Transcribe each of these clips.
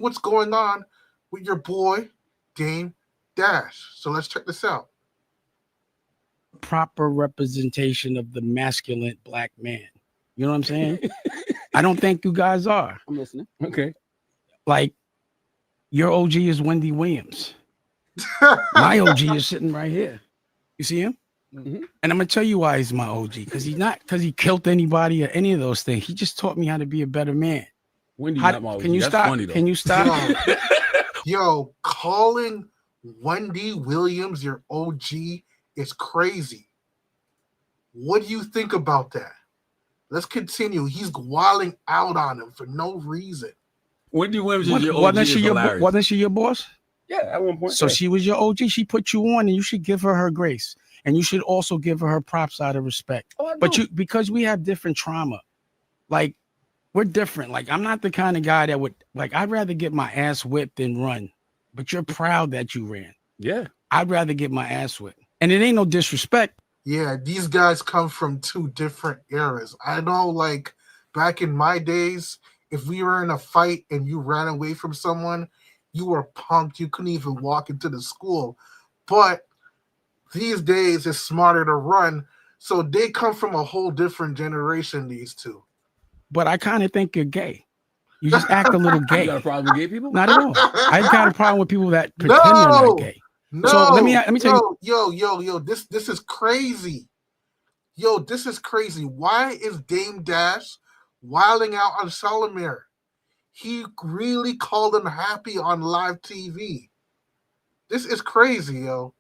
what's going on with your boy, Dame Dash. So let's check this out. Proper representation of the masculine black man. You know what I'm saying? I don't think you guys are. I'm listening. Okay. Like, your OG is Wendy Williams. My OG is sitting right here. You see him? Mm-hmm. And I'm gonna tell you why he's my OG. Because he's not because he killed anybody or any of those things. He just taught me how to be a better man. Wendy, not my OG. Can you That's stop? funny, though. Can you stop? Yo, calling Wendy Williams your OG is crazy. What do you think about that? Let's continue. He's wilding out on him for no reason. Wendy Williams is your OG. Wasn't she your boss? Yeah, at one point. So she was your OG. She put you on, and you should give her grace, and you should also give her props out of respect. Oh, but because we have different trauma, like we're different. Like I'm not the kind of guy that would like. I'd rather get my ass whipped than run. But you're proud that you ran. Yeah, I'd rather get my ass whipped, and it ain't no disrespect. Yeah, these guys come from two different eras. I know, like back in my days, if we were in a fight and you ran away from someone, you were punked. You couldn't even walk into the school. But these days, it's smarter to run. So they come from a whole different generation, these two. But I kind of think you're gay. You just act a little gay. You got a problem with gay people? Not at all. I got a problem with people that pretend they're not gay. No, so let me tell you. Yo, this is crazy. Yo, this is crazy. Why is Dame Dash wilding out on Charlamagne? He really called him happy on live TV. This is crazy, yo.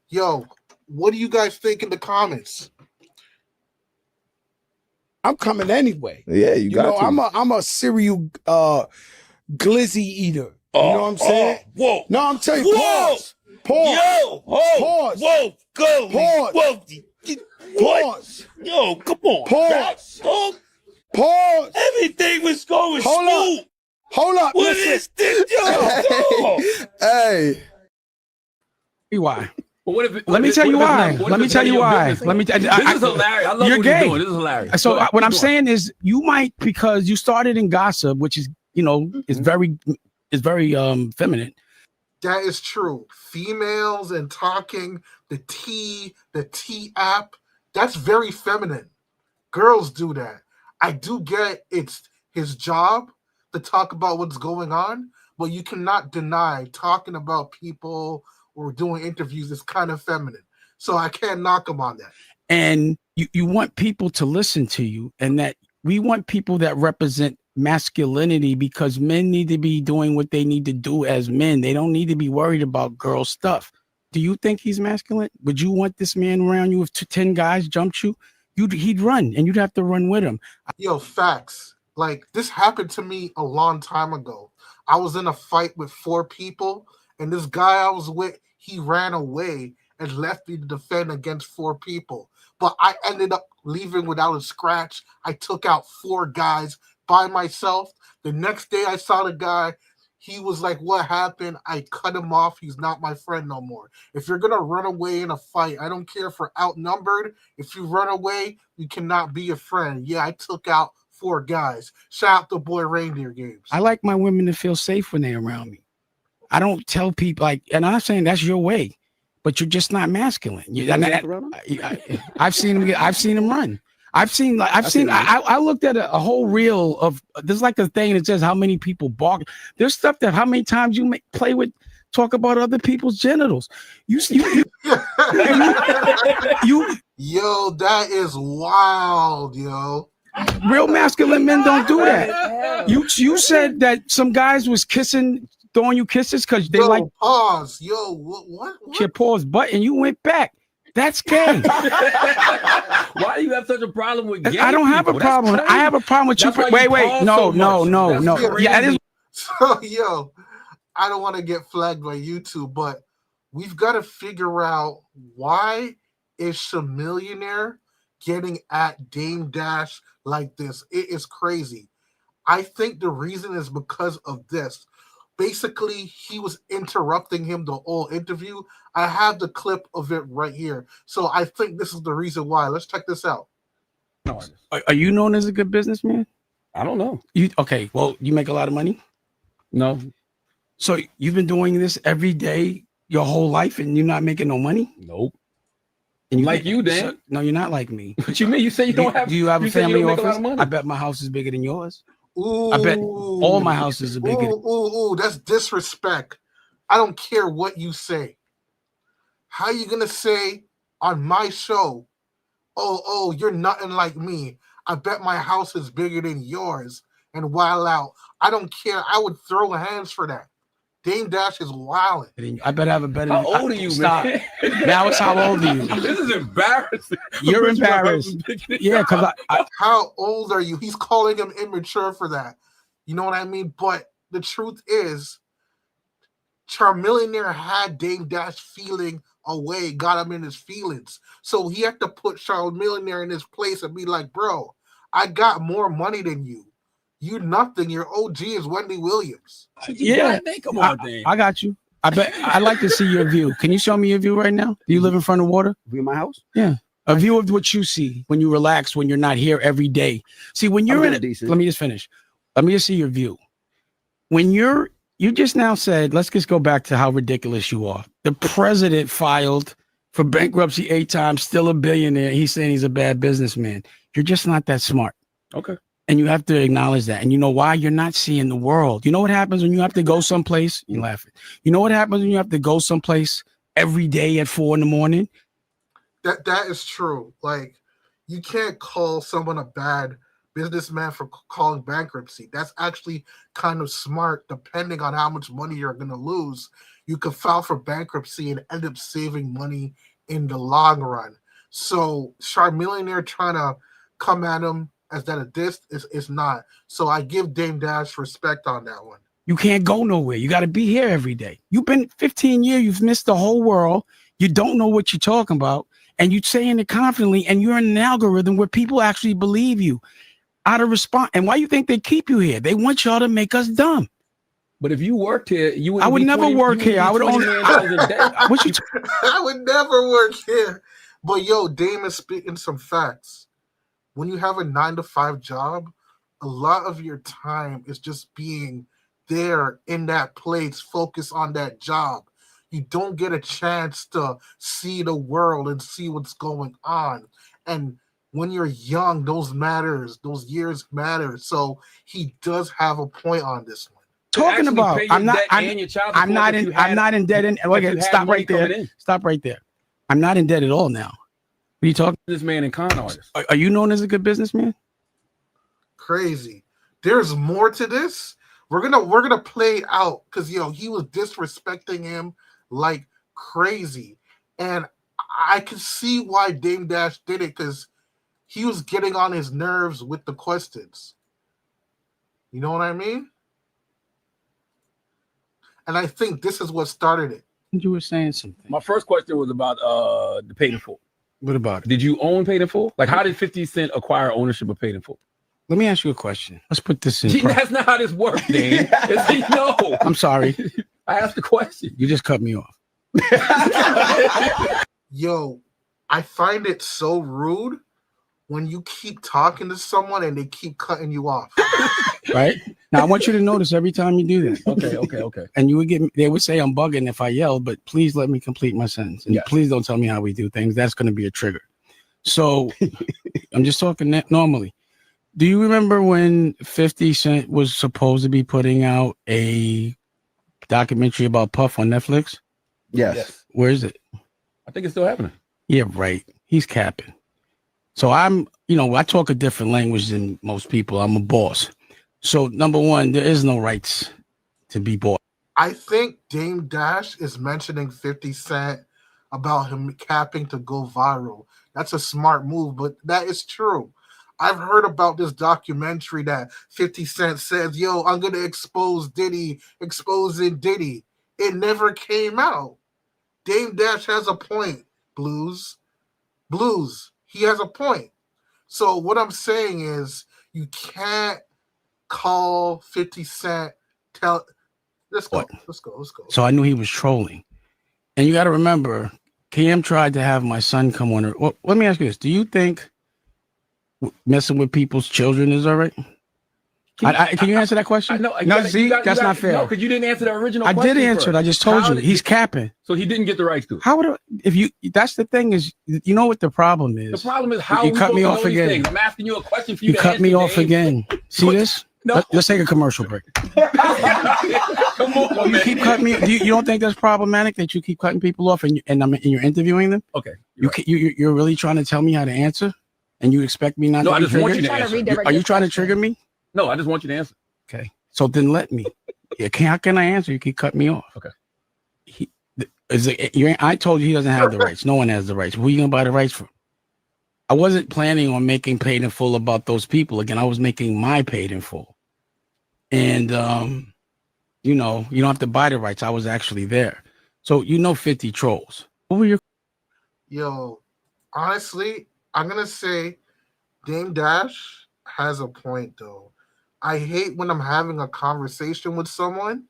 Yo, what do you guys think in the comments? I'm coming anyway. Yeah, you got to. I'm a cereal glizzy eater. You know what I'm saying? Whoa. No, I'm telling you. Pause. Yo. Pause. Whoa. Go. Pause. Whoa. Pause. Yo, come on. Pause. Pause. Everything was going smooth. Hold up. What is this? Yo. Hey. Why? Let me tell you why. This is hilarious. I love what you're doing. This is hilarious. So what I'm saying is, you might, because you started in gossip, which is, is very feminine. That is true. Females and talking, the T app, that's very feminine. Girls do that. I do get it's his job to talk about what's going on, but you cannot deny talking about people or doing interviews is kind of feminine. So I can't knock him on that. And you want people to listen to you, and that we want people that represent masculinity, because men need to be doing what they need to do as men. They don't need to be worried about girl stuff. Do you think he's masculine? Would you want this man around you if 10 guys jumped you? He'd run, and you'd have to run with him. Yo, facts. Like, this happened to me a long time ago. I was in a fight with 4 people, and this guy I was with, he ran away and left me to defend against 4 people. But I ended up leaving without a scratch. I took out 4 guys by myself. The next day I saw the guy. He was like, what happened? I cut him off. He's not my friend no more. If you're going to run away in a fight, I don't care if we're outnumbered. If you run away, you cannot be a friend. Yeah, I took out 4 guys. Shout out to Boy Reindeer Games. I like my women to feel safe when they're around me. I don't tell people, like, and I'm saying that's your way, but you're just not masculine. I've seen him run. I looked at a whole reel of, there's like a thing that says how many people bark. There's stuff that how many times you talk about other people's genitals. You yo, that is wild, yo. Real masculine men don't do that. You said that some guys was throwing you kisses because they like pause. Yo, what? Your pause button. You went back. That's gay. Why do you have such a problem with gay? I don't have a problem. I have a problem with you. Wait. No. Yeah, it is. So, yo, I don't want to get flagged by YouTube, but we've got to figure out, why is Humiliates getting at Dame Dash like this? It is crazy. I think the reason is because of this. Basically, he was interrupting him the whole interview. I have the clip of it right here. So I think this is the reason why. Let's check this out. Are you known as a good businessman? I don't know. Okay, well, you make a lot of money? No. So you've been doing this every day your whole life and you're not making no money? Nope. And Like you, Dan. No, you're not like me. What you mean? You say you don't have. Do you have a you say you family don't make a lot office? of money. I bet my house is bigger than yours. Ooh. I bet all my houses are bigger. Ooh, that's disrespect. I don't care what you say. How you gonna say on my show, oh, you're nothing like me. I bet my house is bigger than yours and wild out. I don't care. I would throw hands for that. Dame Dash is wilding. I bet I have a better. How old are you, Stop. man? Now it's how old are you? This is embarrassing. You're embarrassed. Yeah, because How old are you? He's calling him immature for that. You know what I mean? But the truth is, Charmillionaire had Dame Dash feeling away, got him in his feelings. So he had to put Charmillionaire in his place and be like, bro, I got more money than you. You nothing. Your OG is Wendy Williams. yeah, Come on, Dan. I got you. I bet I'd like to see your view. Can you show me your view right now? Do you live in front of water? View my house? Yeah. A view of what you see when you relax, when you're not here every day. See, when you're in it, decent. let me just finish. Let me just see your view. When you just now said, let's just go back to how ridiculous you are. The president filed for bankruptcy 8 times, still a billionaire. He's saying he's a bad businessman. You're just not that smart. Okay. And you have to acknowledge that. And you know why? You're not seeing the world. You know what happens when you have to go someplace? You laughing. You know what happens when you have to go someplace every day at 4 a.m? That is true. Like, you can't call someone a bad businessman for calling bankruptcy. That's actually kind of smart, depending on how much money you're going to lose. You could file for bankruptcy and end up saving money in the long run. So, Charmillionaire trying to come at him as that a diss is not. So I give Dame Dash respect on that one. You can't go nowhere. You got to be here every day. You've been 15 years. You've missed the whole world. You don't know what you're talking about. And you're saying it confidently. And you're in an algorithm where people actually believe you out of response. And why you think they keep you here? They want y'all to make us dumb. But if you worked here, you would. I would never work here. I would only. I would never work here. But yo, Dame is speaking some facts. When you have a 9-to-5 job, a lot of your time is just being there in that place, focus on that job. You don't get a chance to see the world and see what's going on. And when you're young, those years matter. So he does have a point on this one. Talking about, I'm not in debt. Stop right there. Stop right there. I'm not in debt at all now. What are you talking? This man and con artist. Are you known as a good businessman? Crazy. There's more to this. We're gonna play it out because he was disrespecting him like crazy, and I can see why Dame Dash did it because he was getting on his nerves with the questions. You know what I mean? And I think this is what started it. You were saying something. My first question was about the Paid in Full. What about it? Did you own Paid in Full? Like, how did 50 Cent acquire ownership of Paid in Full? Let me ask you a question. Let's put this in. That's not how this works, Dan. No. I'm sorry. I asked the question. You just cut me off. Yo, I find it so rude when you keep talking to someone and they keep cutting you off. Right? Now I want you to notice every time you do that. Okay. And they would say I'm bugging if I yell, but please let me complete my sentence. And please don't tell me how we do things. That's going to be a trigger. So I'm just talking normally. Do you remember when 50 Cent was supposed to be putting out a documentary about Puff on Netflix? Yes. Where is it? I think it's still happening. Yeah, right. He's capping. So I talk a different language than most people. I'm a boss. So number one, there is no rights to be bought. I think Dame Dash is mentioning 50 Cent about him capping to go viral. That's a smart move, but that is true. I've heard about this documentary that 50 Cent says, yo, I'm going to expose Diddy, exposing Diddy. It never came out. Dame Dash has a point, Blues. He has a point. So what I'm saying is you can't call 50 Cent, let's go. So I knew he was trolling. And you got to remember, Cam tried to have my son come on. Well, let me ask you this. Do you think messing with people's children is all right? Can you answer that question? No, See, that's not fair. No, because you didn't answer the original I question. did answer it. I just told you. He's capping. So he didn't get the rights to it. How would that's the thing is, you know what the problem is? The problem is how you cut me off again. Things. I'm asking you a question for you to cut answer. Me off again. See this? No. Let's take a commercial break. Come on, you keep cutting me. You don't think that's problematic that you keep cutting people off and you're interviewing them? Okay. You're really trying to tell me how to answer, and you expect me not to? No, I just want you to answer. Are you trying to trigger me? No, I just want you to answer. Okay. So then let me. How can I answer? You keep cutting me off. Okay. I told you he doesn't have the rights. No one has the rights. Who are you gonna buy the rights from? I wasn't planning on making Paid in Full about those people again. I was making my Paid in Full, and you don't have to buy the rights. I was actually there, so 50 trolls. What were your? Yo, honestly, I'm gonna say Dame Dash has a point though. I hate when I'm having a conversation with someone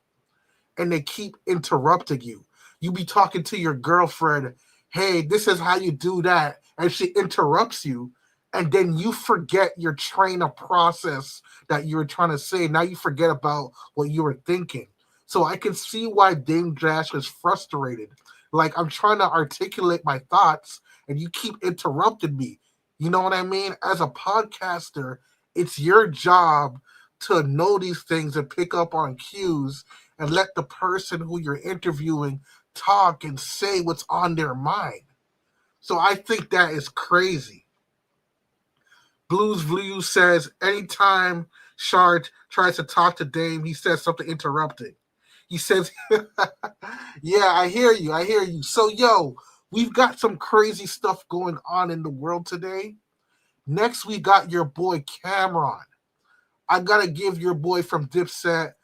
and they keep interrupting you. You be talking to your girlfriend, hey, this is how you do that, and she interrupts you, and then you forget your train of process that you were trying to say. Now you forget about what you were thinking. So I can see why Dame Dash is frustrated. Like, I'm trying to articulate my thoughts, and you keep interrupting me. You know what I mean? As a podcaster, it's your job to know these things and pick up on cues and let the person who you're interviewing talk and say what's on their mind. So I think that is crazy. Blues Blue says anytime Shard tries to talk to Dame, he says something interrupting. He says, yeah, I hear you. So, we've got some crazy stuff going on in the world today. Next, we got your boy Cameron. I got to give your boy from Dipset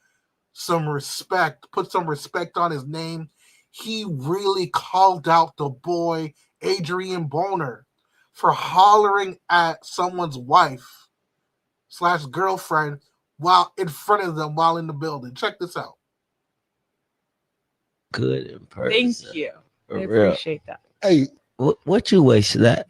some respect, put some respect on his name. He really called out the boy Adrian Boner for hollering at someone's wife / girlfriend while in front of them while in the building. Check this out. Good in person. Thank you. For I real. appreciate that. Hey, What you wasted that?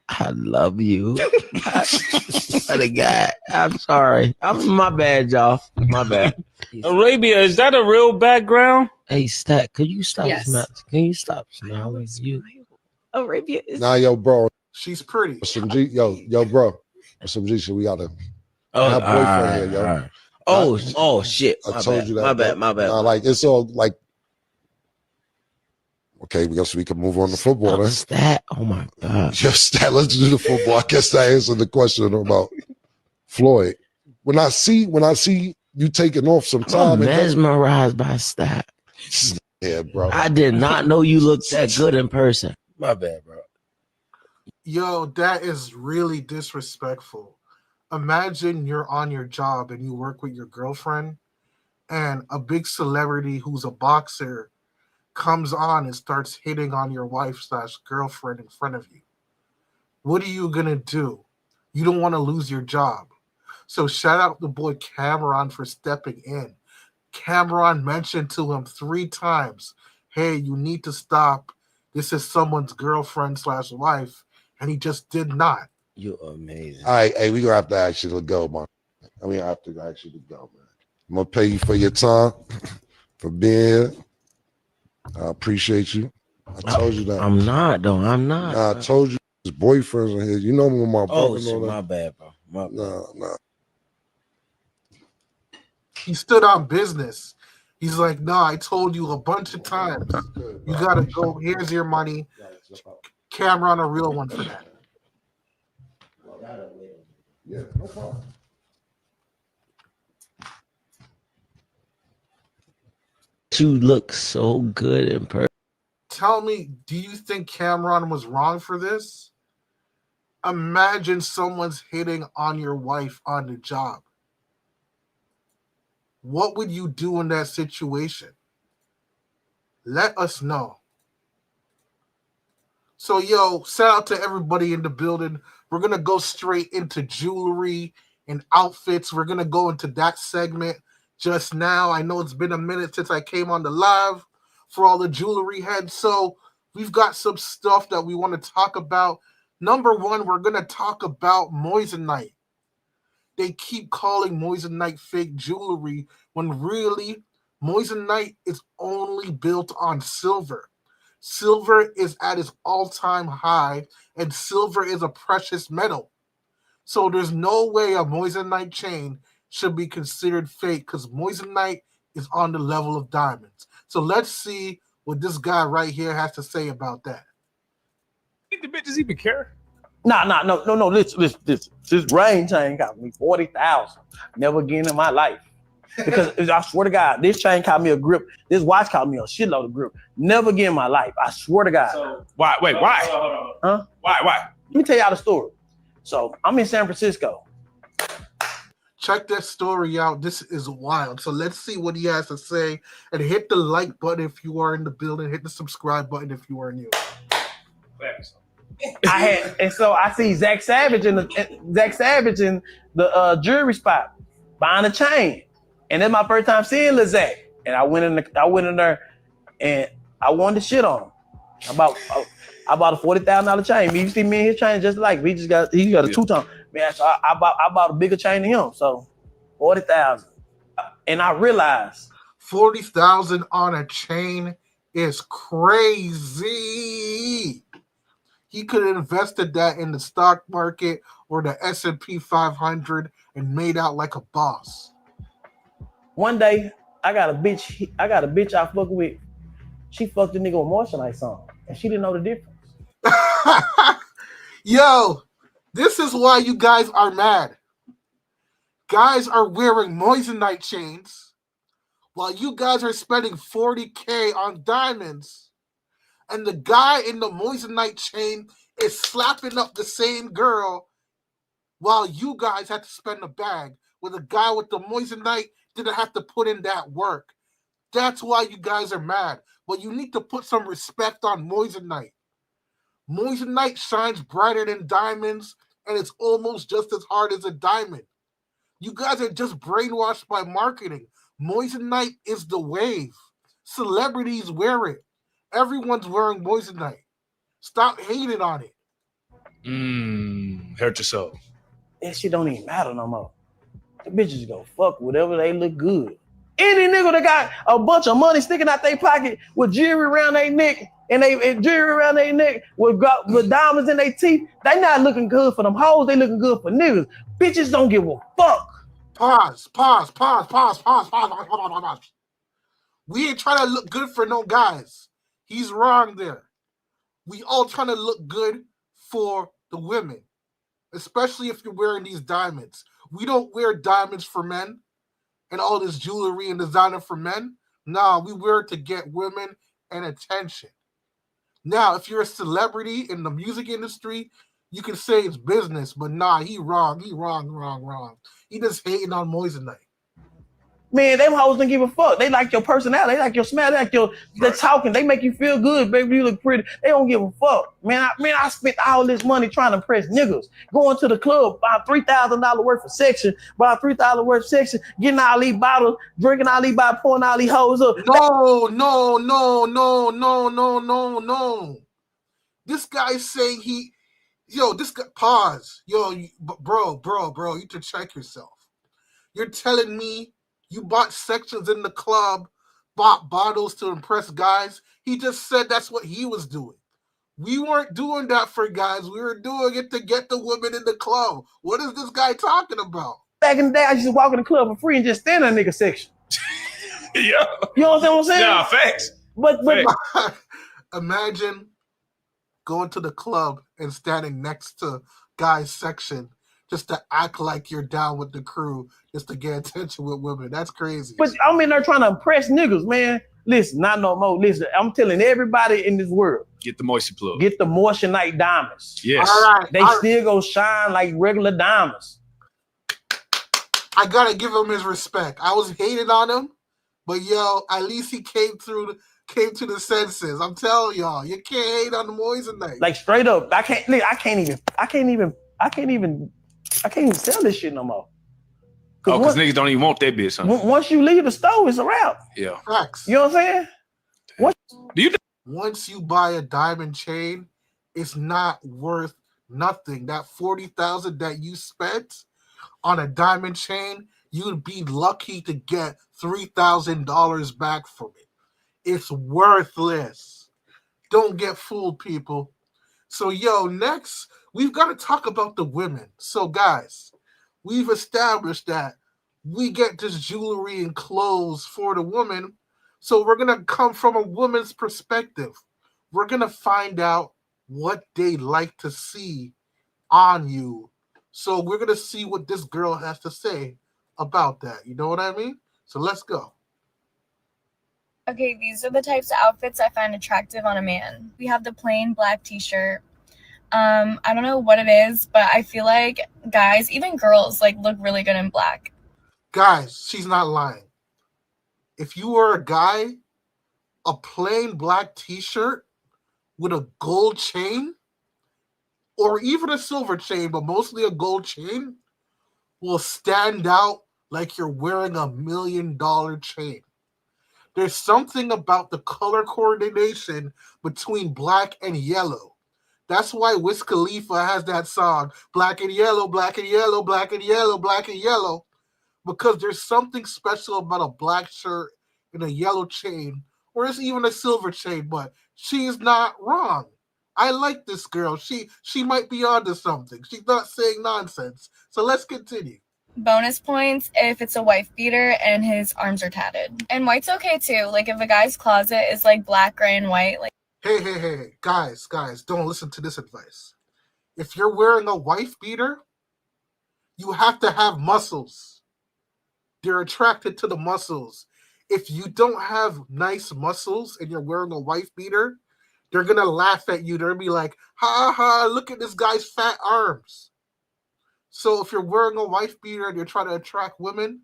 I love you. The guy. I'm sorry. My bad, y'all. My bad. Arabia, is that a real background? Hey, Stat, could you stop Yes. smelling? Can you stop smelling? You. Arabia is nah, yo, bro. She's pretty. Some G, yo, bro. Some G shit. We gotta. Oh, My boyfriend here, yo. alright. Oh, shit. I told you that. My bad. Nah, like it's all like. Okay, we can move on to football then. Stat. Oh my god. Just that. Let's do the football. I guess that answered the question about Floyd. When I see you taking off some I'm time, mesmerized by Stat. yeah, bro. I did not know you looked that good in person. My bad, bro. Yo, that is really disrespectful. Imagine you're on your job and you work with your girlfriend and a big celebrity who's a boxer comes on and starts hitting on your wife / girlfriend in front of you. What are you going to do? You don't want to lose your job. So shout out the boy Cameron for stepping in. Cameron mentioned to him 3 times, hey, you need to stop. This is someone's girlfriend / wife. And he just did not. You're amazing. All right, hey, we gonna have to actually go, man. I have to actually go, man. I'm gonna pay you for your time, for being here. I appreciate you. I told you that. I'm not, though. I'm not. Nah, I told you his boyfriends are here. You know when my Oh, brother shit, and all my that. bad, bro. My bad. Nah. He stood on business. He's like, no, I told you a bunch of times. You gotta go. Here's your money. Cameron, a real one for that. Yeah, no problem. You look so good in person. Tell me, do you think Cameron was wrong for this? Imagine someone's hitting on your wife on the job. What would you do in that situation? Let us know. So, yo, shout out to everybody in the building. We're going to go straight into jewelry and outfits. We're going to go into that segment just now. I know it's been a minute since I came on the live for all the jewelry heads. So we've got some stuff that we want to talk about. Number one, we're gonna talk about Moissanite. They keep calling Moissanite fake jewelry when really Moissanite is only built on silver. Silver is at its all-time high, and silver is a precious metal. So there's no way a Moissanite chain should be considered fake because Moissanite is on the level of diamonds. So let's see what this guy right here has to say about that. Think the bitches even care? No. Listen. This rain chain got me 40,000. Never again in my life. Because I swear to God, this chain caught me a grip. This watch caught me a shitload of grip. Never again in my life. I swear to God. So, why? Wait, why? Huh? Why? Let me tell y'all the story. So I'm in San Francisco. Check that story out. This is wild. So let's see what he has to say. And hit the like button if you are in the building. Hit the subscribe button if you are new. Thanks. So I see Zach Savage in the jewelry spot buying a chain. And that's my first time seeing Lil Zach. And I went in there and I wanted to shit on him. I bought a $40,000 chain. You see me and his chain just like he got a two-tone. Man, so I bought a bigger chain than him. So 40,000. And I realized 40,000 on a chain is crazy. He could have invested that in the stock market or the S&P 500 and made out like a boss. one day I got a bitch I fuck with. She fucked a nigga with Mossanite song, and she didn't know the difference. Yo, this is why you guys are mad. Guys are wearing Moissanite chains while you guys are spending $40K on diamonds, and the guy in the Moissanite chain is slapping up the same girl while you guys had to spend a bag, where the guy with the Moissanite didn't have to put in that work. That's why you guys are mad. But you need to put some respect on Moissanite. Moissanite shines brighter than diamonds, and it's almost just as hard as a diamond. You guys are just brainwashed by marketing. Moissanite is the wave. Celebrities wear it. Everyone's wearing Moissanite. Stop hating on it. Hurt yourself. That shit don't even matter no more. The bitches go fuck whatever they look good. Any nigga that got a bunch of money sticking out their pocket with jewelry around their neck and jewelry around their neck with diamonds in their teeth, they not looking good for them hoes. They looking good for niggas. Bitches don't give a fuck. Pause. We ain't trying to look good for no guys. He's wrong there. We all trying to look good for the women, especially if you're wearing these diamonds. We don't wear diamonds for men and all this jewelry and designer for men. Nah, we wear it to get women and attention. Now, if you're a celebrity in the music industry, you can say it's business, but nah, he wrong. He just hating on Moissanite. Man, them hoes don't give a fuck. They like your personality. They like your smell. They like they're talking. They make you feel good, baby. You look pretty. They don't give a fuck. Man, I spent all this money trying to impress niggas. Going to the club, buy $3,000 worth of section, buy $3,000 worth of section, getting all these bottles, drinking all these bottles, pouring all these hoes up. No. This guy's saying this guy, pause. Bro, you need to check yourself. You're telling me you bought sections in the club, bought bottles to impress guys. He just said that's what he was doing. We weren't doing that for guys. We were doing it to get the women in the club. What is this guy talking about? Back in the day, I used to walk in the club for free and just stand in a nigga section. Yeah. You know what I'm saying? Yeah, facts. But Imagine going to the club and standing next to guys' section just to act like you're down with the crew, just to get attention with women. That's crazy. But I'm in there trying to impress niggas, man. Listen, not no more. Listen, I'm telling everybody in this world. Get the moisture plug. Get the Mossanite diamonds. Yes. All right. They still go shine like regular diamonds. I gotta give him his respect. I was hating on him, but at least he came to the senses. I'm telling y'all, you can't hate on the Moissanite. Like straight up, I can't even sell this shit no more. Because niggas don't even want that bitch, huh? Once you leave the store, it's a wrap. Yeah. Facts. You know what I'm saying? Once you buy a diamond chain, it's not worth nothing. That 40,000 that you spent on a diamond chain, you'd be lucky to get $3,000 back from it. It's worthless. Don't get fooled, people. So, next, we've got to talk about the women. So, guys, we've established that we get this jewelry and clothes for the woman. So, we're going to come from a woman's perspective. We're going to find out what they like to see on you. So, we're going to see what this girl has to say about that. You know what I mean? So, let's go. Okay, these are the types of outfits I find attractive on a man. We have the plain black t-shirt. I don't know what it is, but I feel like guys, even girls, like look really good in black. Guys, she's not lying. If you were a guy, a plain black t-shirt with a gold chain, or even a silver chain, but mostly a gold chain, will stand out like you're wearing $1 million chain. There's something about the color coordination between black and yellow. That's why Wiz Khalifa has that song, black and yellow, black and yellow, black and yellow, black and yellow, because there's something special about a black shirt and a yellow chain, or it's even a silver chain, but she's not wrong. I like this girl. She might be onto something. She's not saying nonsense. So let's continue. Bonus points if it's a wife beater and his arms are tatted. And white's okay too. Like if a guy's closet is like black, gray, and white. Like Hey, guys, don't listen to this advice. If you're wearing a wife beater, you have to have muscles. They're attracted to the muscles. If you don't have nice muscles and you're wearing a wife beater, they're going to laugh at you. They're going to be like, ha ha, look at this guy's fat arms. So if you're wearing a wife beater and you're trying to attract women,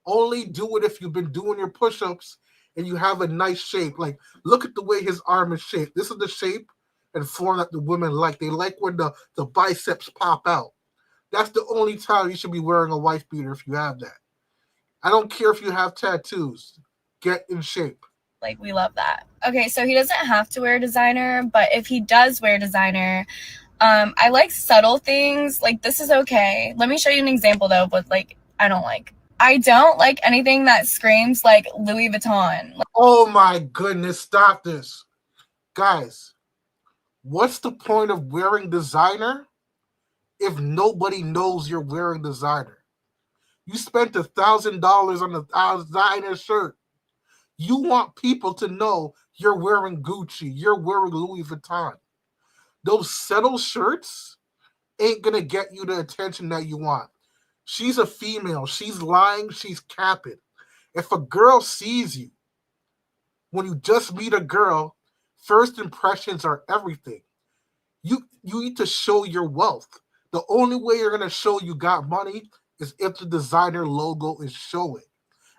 only do it if you've been doing your push-ups and you have a nice shape. Like, look at the way his arm is shaped. This is the shape and form that the women like. They like when the biceps pop out. That's the only time you should be wearing a wife beater if you have that. I don't care if you have tattoos. Get in shape. Like, we love that. Okay, so he doesn't have to wear designer, but if he does wear designer, I like subtle things. Like, this is okay. Let me show you an example, though, but, like, I don't like anything that screams, like, Louis Vuitton. Oh, my goodness. Stop this. Guys, what's the point of wearing designer if nobody knows you're wearing designer? You spent $1,000 on a designer shirt. You want people to know you're wearing Gucci, you're wearing Louis Vuitton. Those subtle shirts ain't going to get you the attention that you want. She's a female. She's lying. She's capping. If a girl sees you, when you just meet a girl, first impressions are everything. You need to show your wealth. The only way you're going to show you got money is if the designer logo is showing.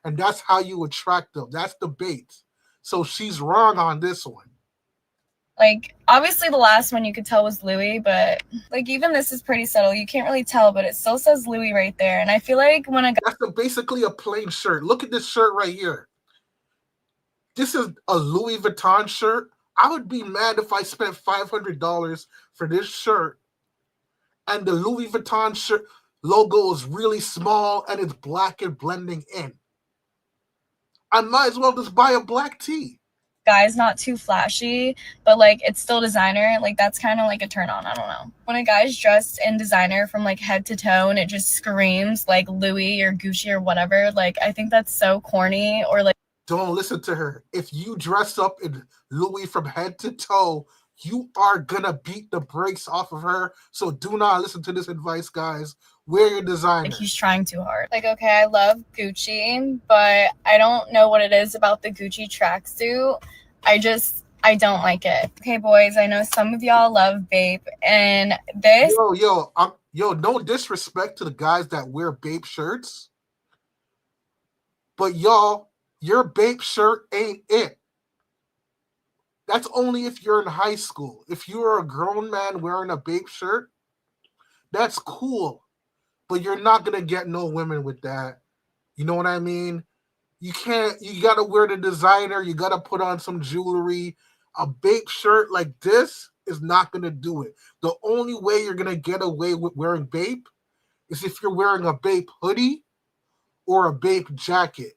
And that's how you attract them. That's the bait. So she's wrong on this one. Like, obviously the last one you could tell was Louis, but like even this is pretty subtle. You can't really tell, but it still says Louis right there. And I feel like when a guy... That's basically a plain shirt. Look at this shirt right here. This is a Louis Vuitton shirt. I would be mad if I spent $500 for this shirt and the Louis Vuitton shirt logo is really small and it's black and blending in. I might as well just buy a black tee. Guy's not too flashy, but like it's still designer. Like that's kind of like a turn on. I don't know. When a guy's dressed in designer from like head to toe and it just screams like Louis or Gucci or whatever, like I think that's so corny. Or like, don't listen to her. If you dress up in Louis from head to toe, you are gonna beat the brakes off of her. So do not listen to this advice, guys. Wear your designer. Like he's trying too hard. Like, okay, I love Gucci, but I don't know what it is about the Gucci tracksuit. I don't like it. Okay, boys, I know some of y'all love Bape, and this... Yo, no disrespect to the guys that wear Bape shirts, but y'all, your Bape shirt ain't it. That's only if you're in high school. If you're a grown man wearing a Bape shirt, that's cool. But you're not going to get no women with that. You know what I mean? You got to wear the designer. You got to put on some jewelry. A Bape shirt like this, is not going to do it. The only way you're going to get away with wearing Bape is if you're wearing a Bape hoodie or a Bape jacket.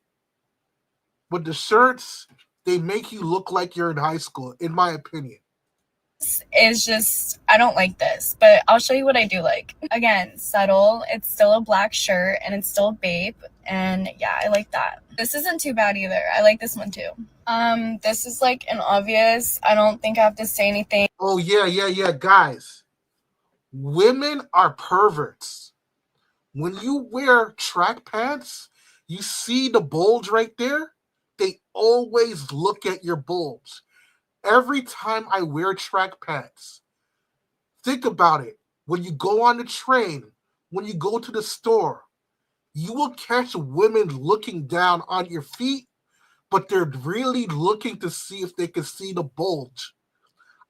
But the shirts, they make you look like you're in high school, in my opinion. Is just, I don't like this, but I'll show you what I do like. Again, subtle. It's still a black shirt and it's still Bape, and yeah, I like that. This isn't too bad either. I like this one too. This is like an obvious. I don't think I have to say anything. Oh yeah, guys. Women are perverts. When you wear track pants, you see the bulge right there. They always look at your bulge. Every time I wear track pants, think about it. When you go on the train, when you go to the store, you will catch women looking down on your feet, but they're really looking to see if they can see the bulge.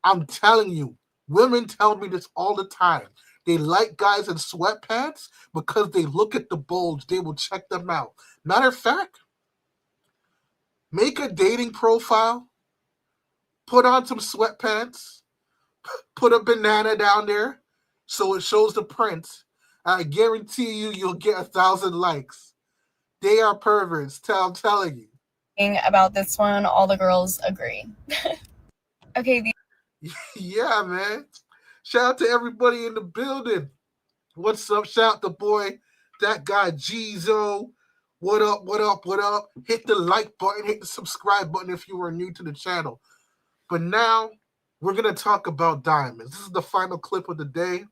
I'm telling you, women tell me this all the time. They like guys in sweatpants because they look at the bulge. They will check them out. Matter of fact, make a dating profile. Put on some sweatpants, put a banana down there so it shows the print. I guarantee you'll get 1,000 likes. They are perverts, I'm telling you. About this one, all the girls agree. Okay. Yeah, man. Shout out to everybody in the building. What's up? Shout out to boy, that guy Jizo. What up? Hit the like button, hit the subscribe button if you are new to the channel. But now, we're going to talk about diamonds. This is the final clip of the day.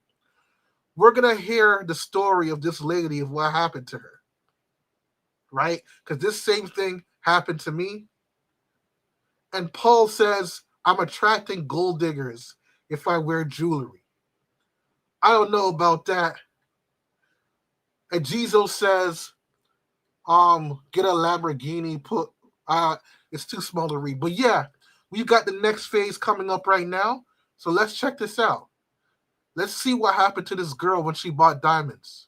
We're going to hear the story of this lady, of what happened to her. Right? Because this same thing happened to me. And Paul says, I'm attracting gold diggers if I wear jewelry. I don't know about that. And Jizo says, get a Lamborghini, it's too small to read. But yeah, we've got the next phase coming up right now. So let's check this out. Let's see what happened to this girl when she bought diamonds.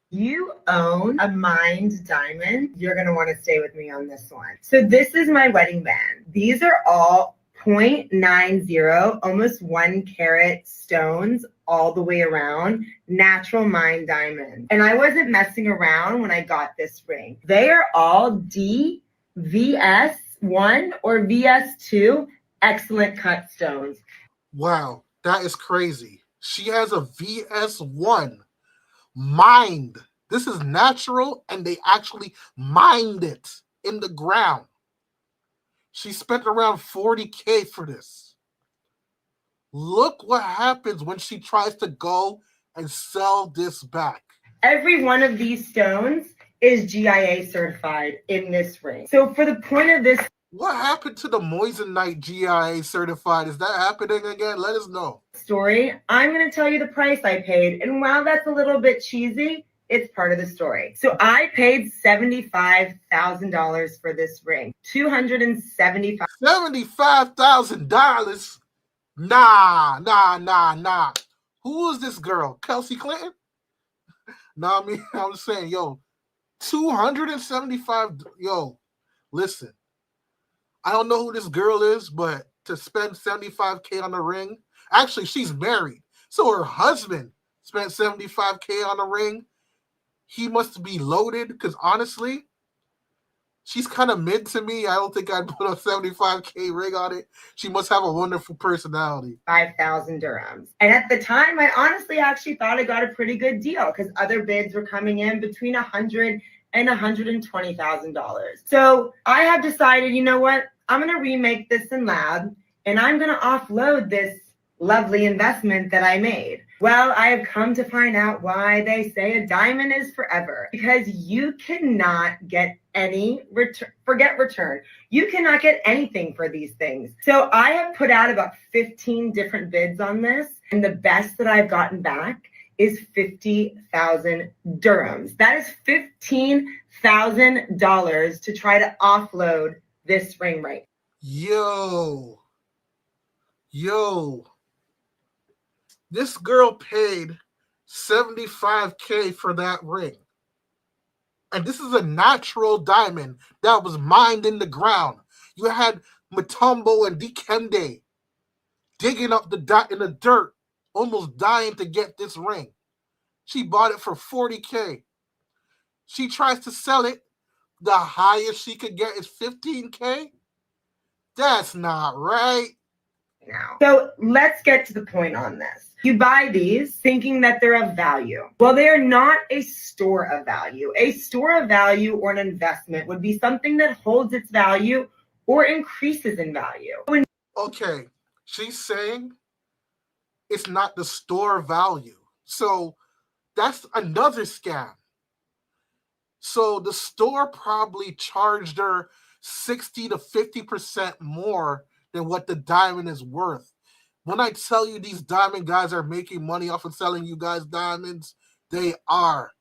You own a mined diamond. You're going to want to stay with me on this one. So this is my wedding band. These are all 0.90, almost 1 carat stones all the way around, natural mined diamonds. And I wasn't messing around when I got this ring. They are all DVS1 or VS2 excellent cut stones. Wow, that is crazy. She has a VS1 mined. This is natural, and they actually mined it in the ground. She spent around $40K for this. Look what happens when she tries to go and sell this back. Every one of these stones is GIA certified in this ring. So for the point of this, what happened to the Moissanite GIA certified? Is that happening again? Let us know. Story, I'm going to tell you the price I paid. And while that's a little bit cheesy, it's part of the story. So I paid $75,000 for this ring. $75,000? Nah. Who is this girl? Kelsey Clinton? Nah, I mean, I'm saying, yo, 275. Yo, listen. I don't know who this girl is, but to spend $75K on a ring, actually, she's married. So her husband spent $75K on a ring. He must be loaded because honestly, she's kind of mid to me. I don't think I'd put a 75K ring on it. She must have a wonderful personality. 5,000 dirhams. And at the time, I honestly actually thought I got a pretty good deal because other bids were coming in between $100,000 and $120,000. So I have decided, you know what? I'm going to remake this in lab and I'm going to offload this lovely investment that I made. Well, I have come to find out why they say a diamond is forever, because you cannot get any return. You cannot get anything for these things. So I have put out about 15 different bids on this, and the best that I've gotten back is 50,000 dirhams. That is $15,000 to try to offload this ring right. Yo. This girl paid $75K for that ring. And this is a natural diamond that was mined in the ground. You had Matumbo and Dikembe digging up in the dirt, almost dying to get this ring. She bought it for $40K. She tries to sell it. The highest she could get is $15K. That's not right. Now. So let's get to the point on this. You buy these thinking that they're of value. Well, they are not a store of value. A store of value or an investment would be something that holds its value or increases in value. Okay, she's saying it's not the store value. So that's another scam. So the store probably charged her 60 to 50% more than what the diamond is worth. When I tell you these diamond guys are making money off of selling you guys diamonds, they are.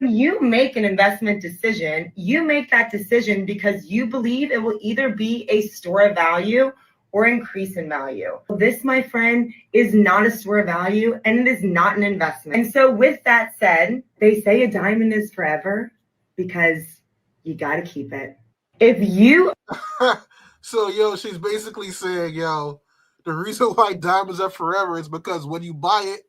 You make an investment decision. You make that decision because you believe it will either be a store of value or increase in value. This, my friend, is not a store of value and it is not an investment. And so with that said, they say a diamond is forever because you got to keep it. If you... So, yo, she's basically saying, yo, the reason why diamonds are forever is because when you buy it,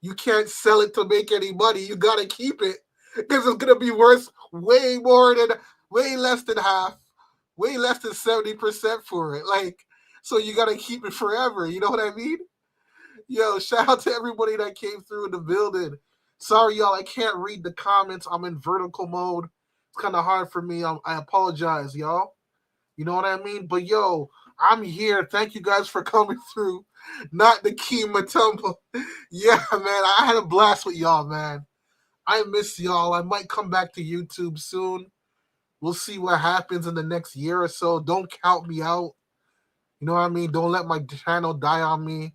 you can't sell it to make any money. You got to keep it because it's going to be worth way less than half, way less than 70% for it. Like, so you got to keep it forever. You know what I mean? Yo, shout out to everybody that came through in the building. Sorry, y'all, I can't read the comments. I'm in vertical mode. It's kind of hard for me. I apologize, y'all. You know what I mean? But, yo, I'm here. Thank you guys for coming through. Not the Key Matumba. Yeah, man, I had a blast with y'all, man. I miss y'all. I might come back to YouTube soon. We'll see what happens in the next year or so. Don't count me out. You know what I mean? Don't let my channel die on me.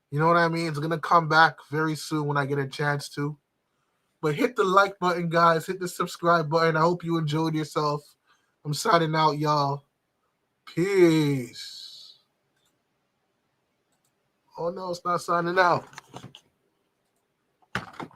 You know what I mean? It's going to come back very soon when I get a chance to. But hit the like button, guys. Hit the subscribe button. I hope you enjoyed yourself. I'm signing out, y'all. Peace. Oh, no, it's not signing out.